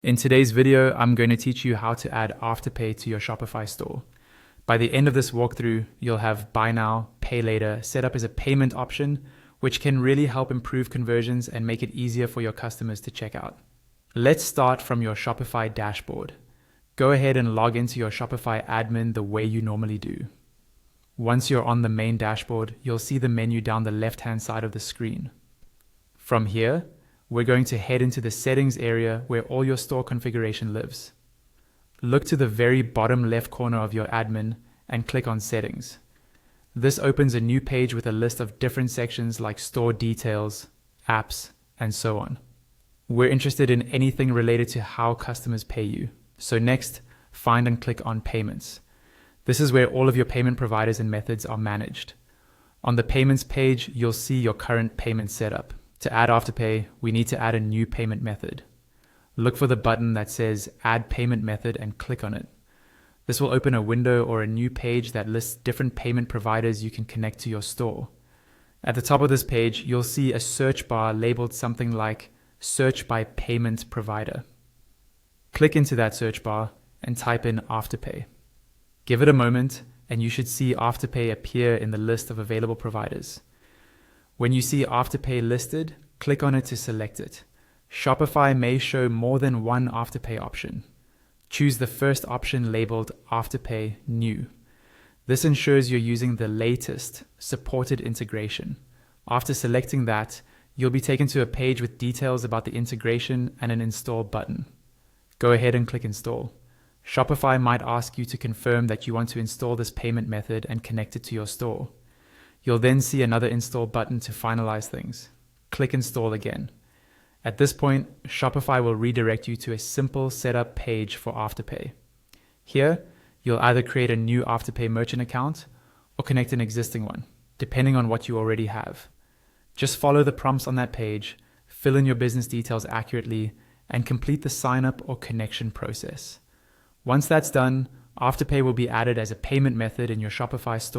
In today's video, I'm going to teach you how to add Afterpay to your Shopify store. By the end of this walkthrough, you'll have Buy Now, Pay Later set up as a payment option, which can really help improve conversions and make it easier for your customers to check out. Let's start from your Shopify dashboard. Go ahead and log into your Shopify admin the way you normally do. Once you're on the main dashboard, you'll see the menu down the left-hand side of the screen. From here, we're going to head into the settings area where all your store configuration lives. Look to the very bottom left corner of your admin and click on Settings. This opens a new page with a list of different sections like store details, apps, and so on. We're interested in anything related to how customers pay you. So next, find and click on Payments. This is where all of your payment providers and methods are managed. On the Payments page, you'll see your current payment setup. To add Afterpay, we need to add a new payment method. Look for the button that says Add Payment Method and click on it. This will open a window or a new page that lists different payment providers you can connect to your store. At the top of this page, you'll see a search bar labeled something like Search by Payment Provider. Click into that search bar and type in Afterpay. Give it a moment and you should see Afterpay appear in the list of available providers. When you see Afterpay listed, click on it to select it. Shopify may show more than one Afterpay option. Choose the first option labeled Afterpay New. This ensures you're using the latest supported integration. After selecting that, you'll be taken to a page with details about the integration and an install button. Go ahead and click Install. Shopify might ask you to confirm that you want to install this payment method and connect it to your store. You'll then see another install button to finalize things. Click Install again. At this point, Shopify will redirect you to a simple setup page for Afterpay. Here, you'll either create a new Afterpay merchant account or connect an existing one, depending on what you already have. Just follow the prompts on that page, fill in your business details accurately, and complete the sign-up or connection process. Once that's done, Afterpay will be added as a payment method in your Shopify store.